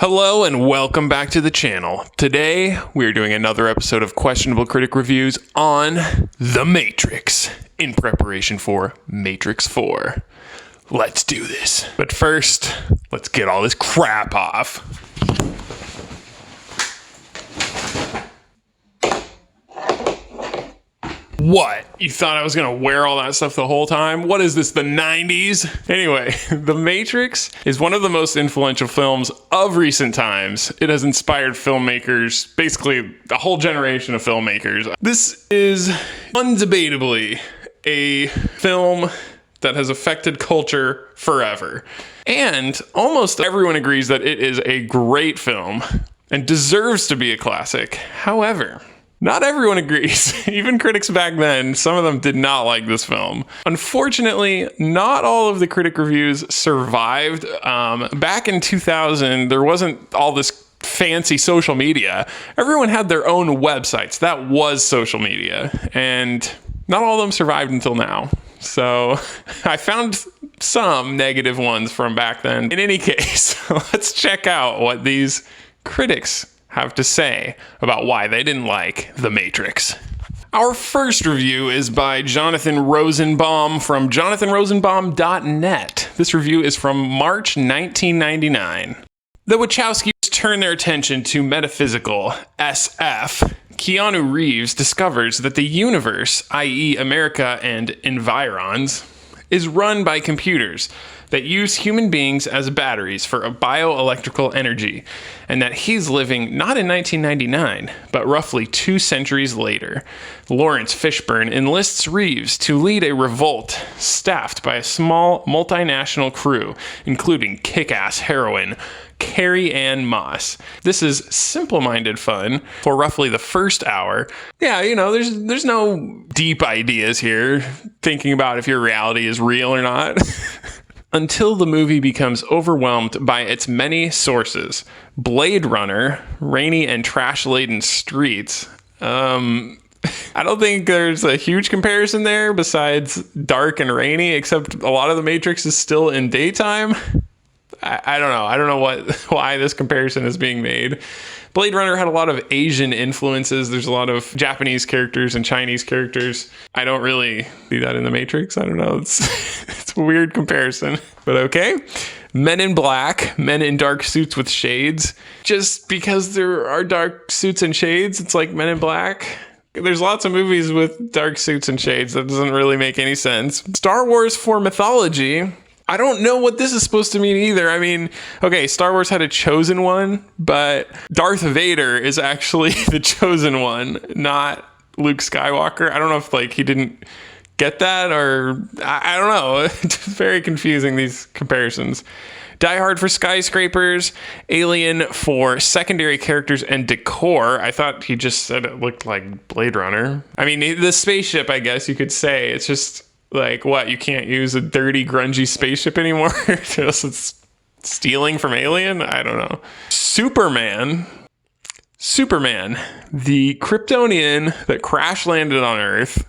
Hello and welcome back to the channel. Today we are doing another episode of Questionable Critic Reviews on The Matrix in preparation for Matrix 4. Let's do this. But first, let's get all this crap off. What? You thought I was going to wear all that stuff the whole time? What is this, the 90s? Anyway, The Matrix is one of the most influential films of recent times. It has inspired filmmakers, basically a whole generation of filmmakers. This is undebatably a film that has affected culture forever. And almost everyone agrees that it is a great film and deserves to be a classic. However, not everyone agrees. Even critics back then, some of them did not like this film. Unfortunately, not all of the critic reviews survived. Back in 2000, there wasn't all this fancy social media. Everyone had their own websites. That was social media. And not all of them survived until now. So I found some negative ones from back then. In any case, let's check out what these critics have to say about why they didn't like The Matrix. Our first review is by Jonathan Rosenbaum from jonathanrosenbaum.net. This review is from March 1999. The Wachowskis turn their attention to metaphysical SF. Keanu Reeves discovers that the universe, i.e. America and environs, is run by computers that use human beings as batteries for a bioelectrical energy, and that he's living not in 1999, but roughly 2 centuries later. Laurence Fishburne enlists Reeves to lead a revolt staffed by a small multinational crew, including kick-ass heroine Carrie-Anne Moss. This is simple-minded fun for roughly the first hour. Yeah, there's no deep ideas here, thinking about if your reality is real or not. Until the movie becomes overwhelmed by its many sources. Blade Runner, rainy and trash-laden streets. I don't think there's a huge comparison there besides dark and rainy, except a lot of The Matrix is still in daytime. I don't know. I don't know why this comparison is being made. Blade Runner had a lot of Asian influences. There's a lot of Japanese characters and Chinese characters. I don't really see that in The Matrix. I don't know. It's a weird comparison, but okay. Men in black, men in dark suits with shades. Just because there are dark suits and shades, it's like Men in Black. There's lots of movies with dark suits and shades. That doesn't really make any sense. Star Wars for mythology. I don't know what this is supposed to mean either. I mean, okay, Star Wars had a chosen one, but Darth Vader is actually the chosen one, not Luke Skywalker. I don't know if he didn't get that, or I don't know. It's very confusing, these comparisons. Die Hard for skyscrapers, Alien for secondary characters and decor. I thought he just said it looked like Blade Runner. I mean, the spaceship, I guess you could say, it's just like, what, you can't use a dirty, grungy spaceship anymore? It's stealing from Alien? I don't know. Superman, the Kryptonian that crash landed on Earth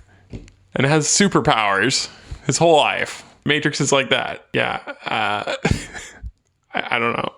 and has superpowers his whole life. Matrix is like that. Yeah. I don't know.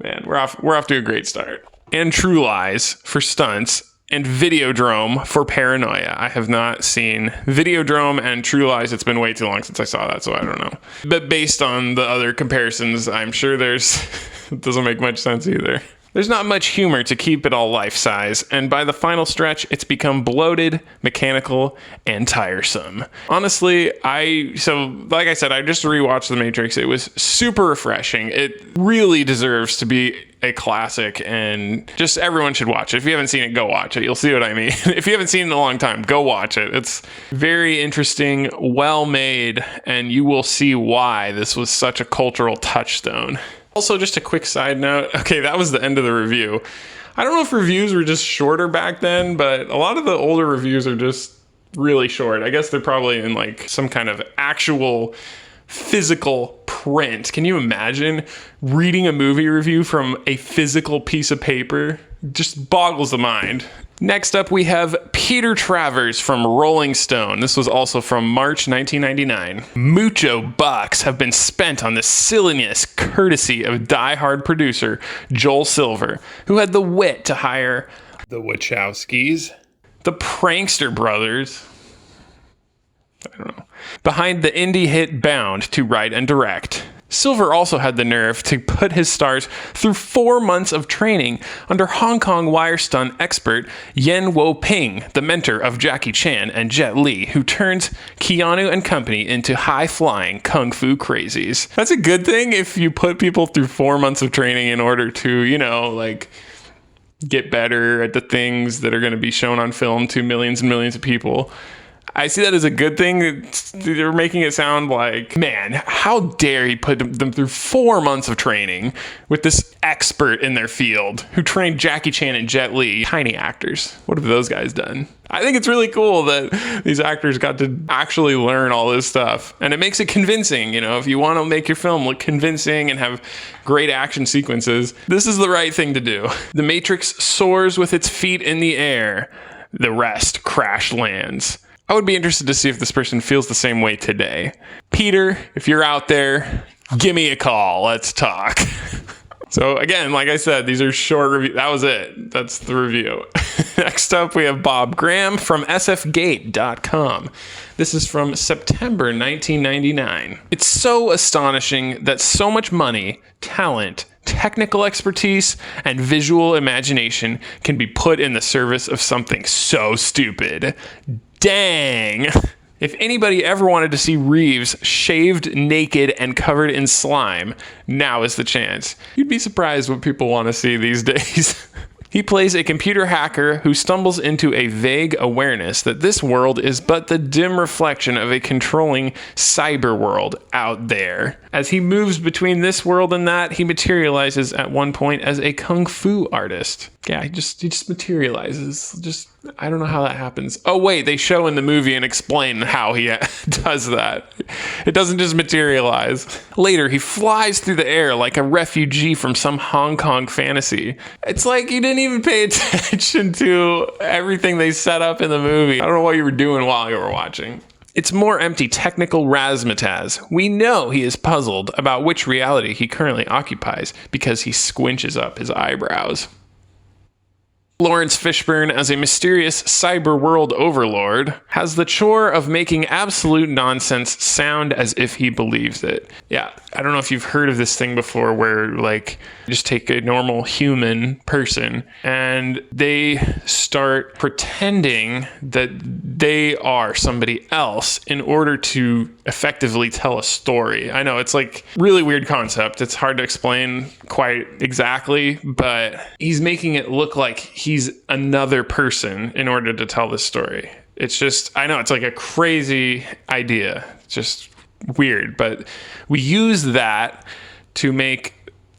Man, we're off to a great start. And True Lies for stunts. And Videodrome for paranoia. I have not seen Videodrome and True Lies. It's been way too long since I saw that, so I don't know. But based on the other comparisons, I'm sure it doesn't make much sense either. There's not much humor to keep it all life-size, and by the final stretch, it's become bloated, mechanical, and tiresome. Honestly, like I said, I just rewatched The Matrix. It was super refreshing. It really deserves to be a classic, and just everyone should watch it. If you haven't seen it, go watch it. You'll see what I mean. If you haven't seen it in a long time, go watch it. It's very interesting, well made, and you will see why this was such a cultural touchstone. Also, just a quick side note. Okay, that was the end of the review. I don't know if reviews were just shorter back then, but a lot of the older reviews are just really short. I guess they're probably in some kind of actual physical print. Can you imagine reading a movie review from a physical piece of paper? Just boggles the mind. Next up, we have Peter Travers from Rolling Stone. This was also from March 1999. Mucho bucks have been spent on the silliness courtesy of die-hard producer Joel Silver, who had the wit to hire the Wachowskis, the Prankster brothers, I don't know, behind the indie hit Bound to write and direct. Silver also had the nerve to put his stars through 4 months of training under Hong Kong wire stunt expert Yuen Woo-ping, the mentor of Jackie Chan and Jet Li, who turns Keanu and company into high-flying kung fu crazies. That's a good thing if you put people through 4 months of training in order to, you know, like, get better at the things that are going to be shown on film to millions and millions of people. I see that as a good thing. They're making it sound like, man, how dare he put them through 4 months of training with this expert in their field who trained Jackie Chan and Jet Li, tiny actors. What have those guys done? I think it's really cool that these actors got to actually learn all this stuff. And it makes it convincing, you know, if you want to make your film look convincing and have great action sequences, this is the right thing to do. The Matrix soars with its feet in the air. The rest crash lands. I would be interested to see if this person feels the same way today. Peter, if you're out there, give me a call. Let's talk. So again, like I said, these are short reviews. That was it. That's the review. Next up, we have Bob Graham from sfgate.com. This is from September 1999. It's so astonishing that so much money, talent, technical expertise, and visual imagination can be put in the service of something so stupid. Dang! If anybody ever wanted to see Reeves shaved, naked, and covered in slime, now is the chance. You'd be surprised what people want to see these days. He plays a computer hacker who stumbles into a vague awareness that this world is but the dim reflection of a controlling cyber world out there. As he moves between this world and that, he materializes at one point as a kung fu artist. Yeah, he just materializes. I don't know how that happens. Oh wait, they show in the movie and explain how he does that. It doesn't just materialize. Later, he flies through the air like a refugee from some Hong Kong fantasy. It's like you didn't even pay attention to everything they set up in the movie. I don't know what you were doing while you were watching. It's more empty technical razzmatazz. We know he is puzzled about which reality he currently occupies because he squinches up his eyebrows. Laurence Fishburne, as a mysterious cyber world overlord, has the chore of making absolute nonsense sound as if he believes it. Yeah, I don't know if you've heard of this thing before where, like, just take a normal human person and they start pretending that they are somebody else in order to effectively tell a story. I know, it's like really weird concept. It's hard to explain quite exactly, but he's making it look like he's another person in order to tell this story. It's just, I know, it's like a crazy idea. It's just weird, but we use that to make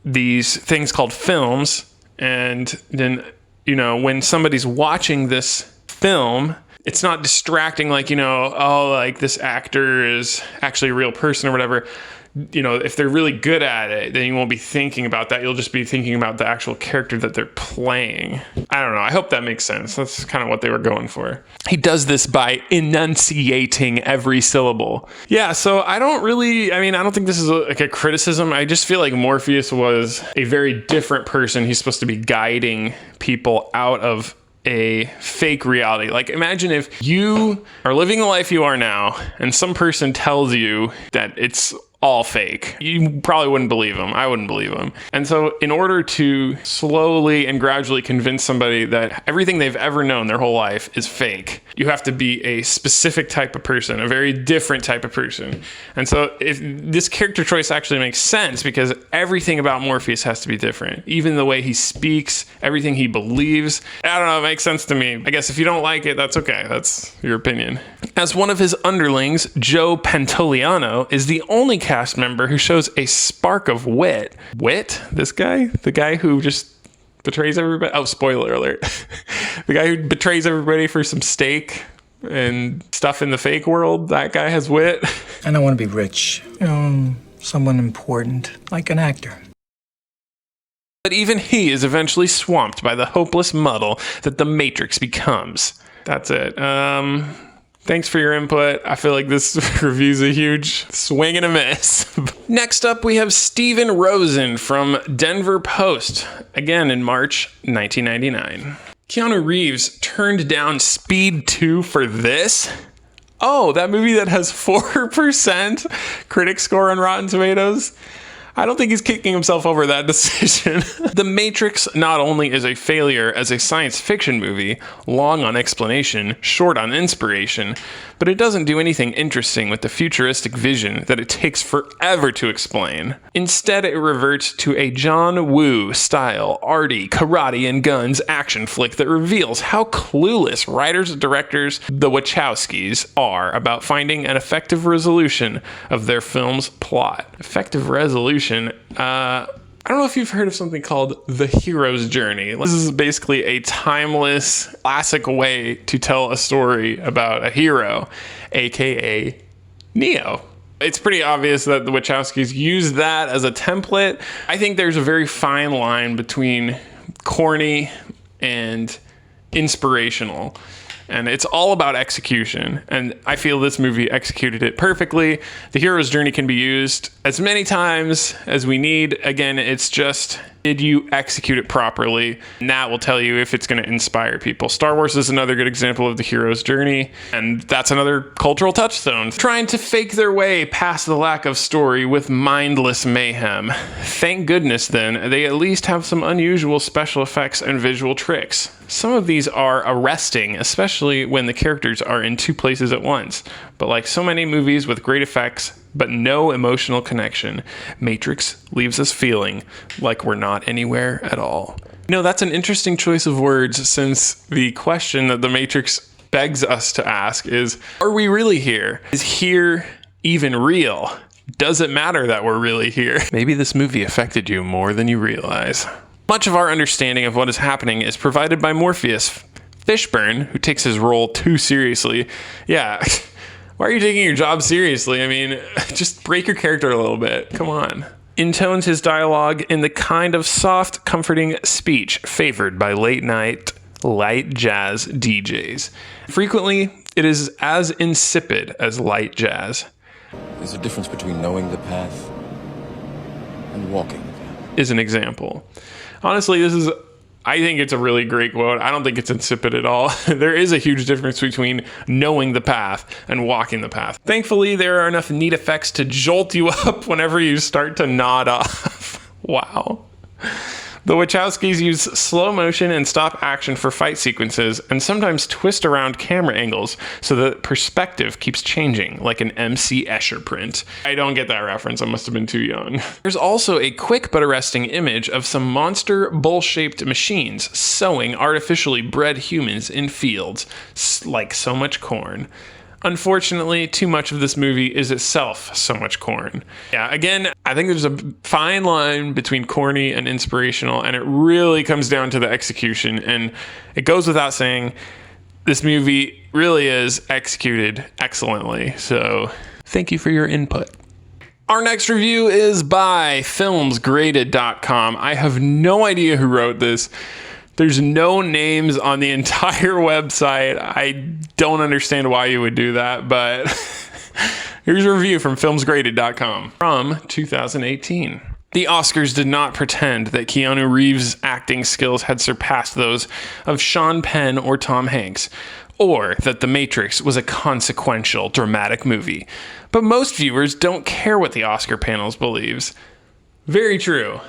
these things called films. And then, you know, when somebody's watching this film, it's not distracting, like, you know, oh, like this actor is actually a real person or whatever. You know, if they're really good at it, then you won't be thinking about that. You'll just be thinking about the actual character that they're playing. I don't know. I hope that makes sense. That's kind of what they were going for. He does this by enunciating every syllable. Yeah, so I don't think this is like a criticism. I just feel like Morpheus was a very different person. He's supposed to be guiding people out of a fake reality. Like, imagine if you are living the life you are now and some person tells you that it's all fake. You probably wouldn't believe them. I wouldn't believe them. And so in order to slowly and gradually convince somebody that everything they've ever known their whole life is fake, you have to be a specific type of person, a very different type of person. And so if this character choice actually makes sense because everything about Morpheus has to be different. Even the way he speaks, everything he believes. I don't know, it makes sense to me. I guess if you don't like it, that's okay. That's your opinion. As one of his underlings, Joe Pantoliano is the only cast member who shows a spark of wit. Wit? This guy? The guy who just betrays everybody? Oh, spoiler alert. The guy who betrays everybody for some steak and stuff in the fake world, that guy has wit. I don't want to be rich. Someone important, like an actor. But even he is eventually swamped by the hopeless muddle that the Matrix becomes. That's it. Thanks for your input. I feel like this review's a huge swing and a miss. Next up, we have Steven Rosen from Denver Post, again in March 1999. Keanu Reeves turned down Speed 2 for this? Oh, that movie that has 4% critic score on Rotten Tomatoes? I don't think he's kicking himself over that decision. The Matrix not only is a failure as a science fiction movie, long on explanation, short on inspiration, but it doesn't do anything interesting with the futuristic vision that it takes forever to explain. Instead, it reverts to a John Woo-style, arty, karate and guns action flick that reveals how clueless writers and directors, the Wachowskis, are about finding an effective resolution of their film's plot. Effective resolution. I don't know if you've heard of something called the hero's journey. This is basically a timeless, classic way to tell a story about a hero, aka Neo. It's pretty obvious that the Wachowskis use that as a template. I think there's a very fine line between corny and inspirational. And it's all about execution. And I feel this movie executed it perfectly. The hero's journey can be used as many times as we need. Again, it's just, did you execute it properly? And that will tell you if it's going to inspire people. Star Wars is another good example of the hero's journey. And that's another cultural touchstone. Trying to fake their way past the lack of story with mindless mayhem. Thank goodness, then, they at least have some unusual special effects and visual tricks. Some of these are arresting, especially when the characters are in two places at once. But like so many movies with great effects, but no emotional connection, Matrix leaves us feeling like we're not anywhere at all. You know, that's an interesting choice of words, since the question that the Matrix begs us to ask is, are we really here? Is here even real? Does it matter that we're really here? Maybe this movie affected you more than you realize. Much of our understanding of what is happening is provided by Morpheus. Fishburne, who takes his role too seriously. Yeah, why are you taking your job seriously? I mean, just break your character a little bit. Come on. Intones his dialogue in the kind of soft, comforting speech favored by late-night, light jazz DJs. Frequently, it is as insipid as light jazz. There's a difference between knowing the path and walking the path. Is an example. Honestly, I think it's a really great quote. I don't think it's insipid at all. There is a huge difference between knowing the path and walking the path. Thankfully, there are enough neat effects to jolt you up whenever you start to nod off. Wow. The Wachowskis use slow motion and stop action for fight sequences, and sometimes twist around camera angles so that perspective keeps changing, like an MC Escher print. I don't get that reference, I must have been too young. There's also a quick but arresting image of some monster bowl-shaped machines sowing artificially bred humans in fields, like so much corn. Unfortunately, too much of this movie is itself so much corn. Yeah, again, I think there's a fine line between corny and inspirational, and it really comes down to the execution. And it goes without saying, this movie really is executed excellently. So thank you for your input. Our next review is by filmsgraded.com. I have no idea who wrote this. There's no names on the entire website. I don't understand why you would do that, but here's a review from filmsgraded.com from 2018. The Oscars did not pretend that Keanu Reeves' acting skills had surpassed those of Sean Penn or Tom Hanks, or that The Matrix was a consequential, dramatic movie. But most viewers don't care what the Oscar panels believes. Very true.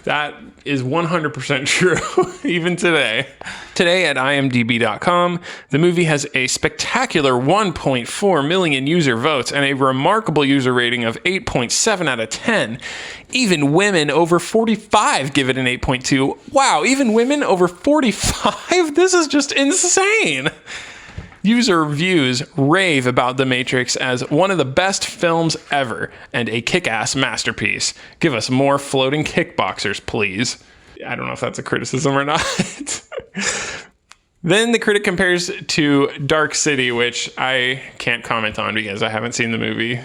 That is 100% true, even today. Today at imdb.com, the movie has a spectacular 1.4 million user votes and a remarkable user rating of 8.7 out of 10. Even women over 45 give it an 8.2. Wow, even women over 45? This is just insane. User reviews rave about The Matrix as one of the best films ever and a kick-ass masterpiece. Give us more floating kickboxers, please. I don't know if that's a criticism or not. Then the critic compares to Dark City, which I can't comment on because I haven't seen the movie.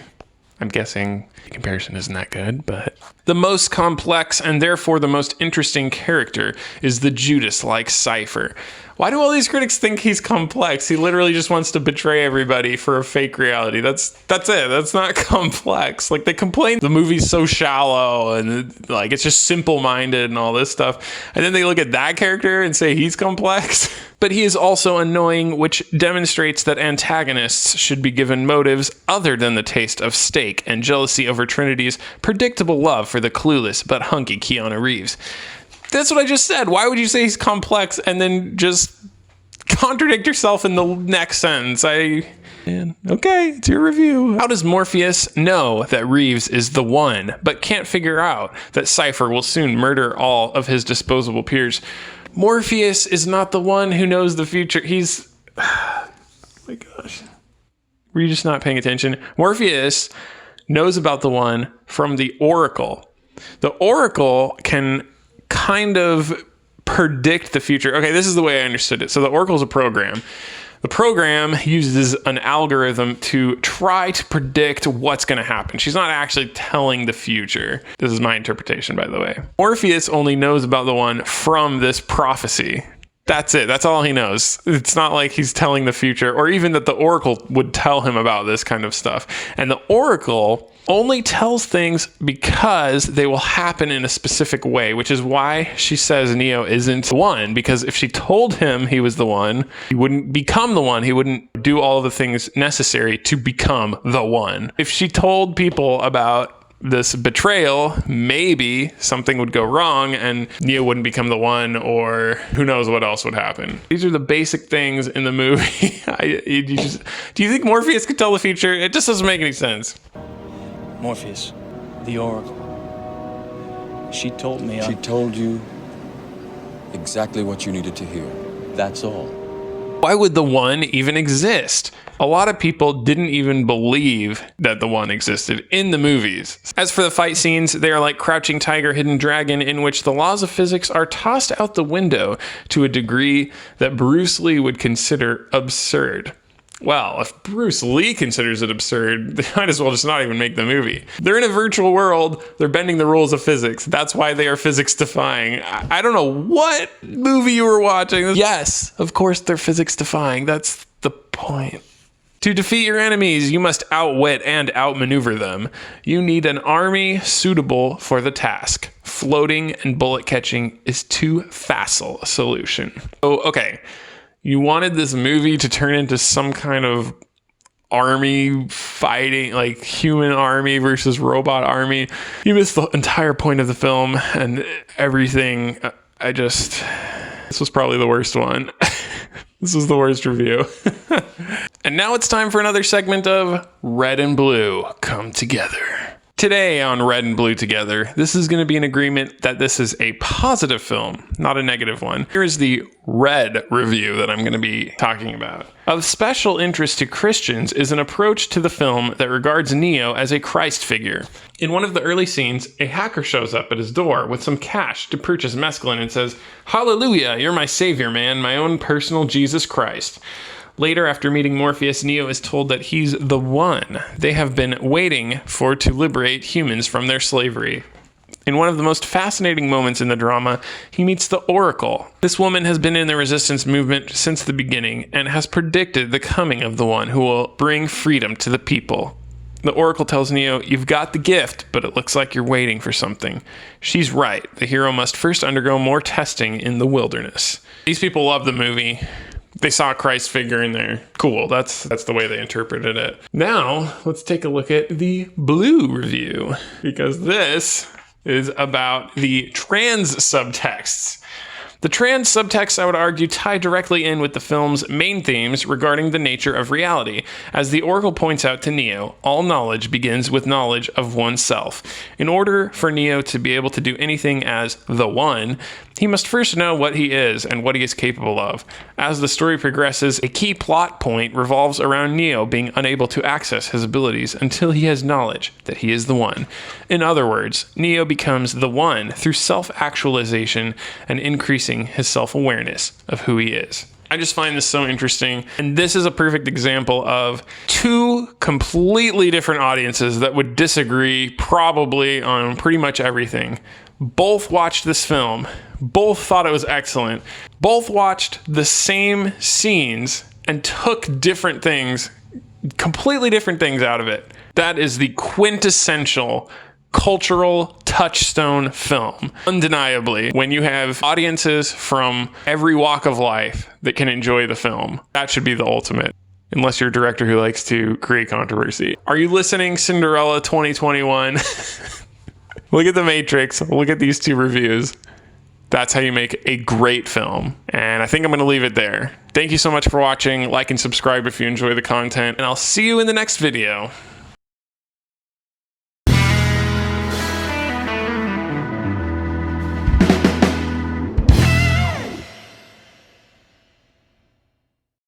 I'm guessing the comparison isn't that good, but the most complex and therefore the most interesting character is the Judas-like Cypher. Why do all these critics think he's complex? He literally just wants to betray everybody for a fake reality. That's it. That's not complex. Like, they complain the movie's so shallow and like it's just simple-minded and all this stuff. And then they look at that character and say he's complex. But he is also annoying, which demonstrates that antagonists should be given motives other than the taste of steak and jealousy over Trinity's predictable love for the clueless but hunky Keanu Reeves. That's what I just said. Why would you say he's complex and then just contradict yourself in the next sentence? Okay, it's your review. How does Morpheus know that Reeves is the one, but can't figure out that Cypher will soon murder all of his disposable peers? Morpheus is not the one who knows the future. He's... Oh my gosh. Were you just not paying attention? Morpheus knows about the one from the Oracle. The Oracle can kind of predict the future. Okay, this is the way I understood it. So the Oracle is a program. The program uses an algorithm to try to predict what's going to happen. She's not actually telling the future. This is my interpretation, by the way. Morpheus only knows about the one from this prophecy. That's it. That's all he knows. It's not like he's telling the future, or even that the Oracle would tell him about this kind of stuff. And the Oracle only tells things because they will happen in a specific way, which is why she says Neo isn't the one, because if she told him he was the one, he wouldn't become the one. He wouldn't do all of the things necessary to become the one. If she told people about this betrayal, maybe something would go wrong and Neo wouldn't become the one, or who knows what else would happen. These are the basic things in the movie. Do you think Morpheus could tell the future? It just doesn't make any sense. Morpheus, the Oracle. She told me She told you exactly what you needed to hear. That's all. Why would the one even exist? A lot of people didn't even believe that the one existed in the movies. As for the fight scenes, they are like Crouching Tiger, Hidden Dragon, in which the laws of physics are tossed out the window to a degree that Bruce Lee would consider absurd. Well, if Bruce Lee considers it absurd, they might as well just not even make the movie. They're in a virtual world. They're bending the rules of physics. That's why they are physics defying. I don't know what movie you were watching. Yes, of course they're physics defying. That's the point. To defeat your enemies, you must outwit and outmaneuver them. You need an army suitable for the task. Floating and bullet catching is too facile a solution. Oh, okay. You wanted this movie to turn into some kind of army fighting, like human army versus robot army. You missed the entire point of the film and everything. This was probably the worst one. This was the worst review. And now it's time for another segment of Red and Blue Come Together. Today on Red and Blue Together, this is going to be an agreement that this is a positive film, not a negative one. Here is the red review that I'm going to be talking about. Of special interest to Christians is an approach to the film that regards Neo as a Christ figure. In one of the early scenes, a hacker shows up at his door with some cash to purchase mescaline and says, "Hallelujah, you're my savior, man, my own personal Jesus Christ." Later, after meeting Morpheus, Neo is told that he's the one they have been waiting for to liberate humans from their slavery. In one of the most fascinating moments in the drama, he meets the Oracle. This woman has been in the resistance movement since the beginning and has predicted the coming of the one who will bring freedom to the people. The Oracle tells Neo, "You've got the gift, but it looks like you're waiting for something." She's right. The hero must first undergo more testing in the wilderness. These people love the movie. They saw a Christ figure in there. Cool, that's the way they interpreted it. Now, let's take a look at the blue review, because this is about the trans subtexts. The trans subtexts, I would argue, tie directly in with the film's main themes regarding the nature of reality. As the Oracle points out to Neo, all knowledge begins with knowledge of oneself. In order for Neo to be able to do anything as the One, he must first know what he is and what he is capable of. As the story progresses, a key plot point revolves around Neo being unable to access his abilities until he has knowledge that he is the One. In other words, Neo becomes the One through self-actualization and increasing increasing his self-awareness of who he is. I just find this so interesting. And this is a perfect example of two completely different audiences that would disagree probably on pretty much everything. Both watched this film. Both thought it was excellent. Both watched the same scenes and took different things, completely different things out of it. That is the quintessential cultural touchstone film. Undeniably, when you have audiences from every walk of life that can enjoy the film, that should be the ultimate. Unless you're a director who likes to create controversy. Are you listening, Cinderella 2021? Look at The Matrix. Look at these two reviews. That's how you make a great film. And I think I'm going to leave it there. Thank you so much for watching. Like and subscribe if you enjoy the content. And I'll see you in the next video.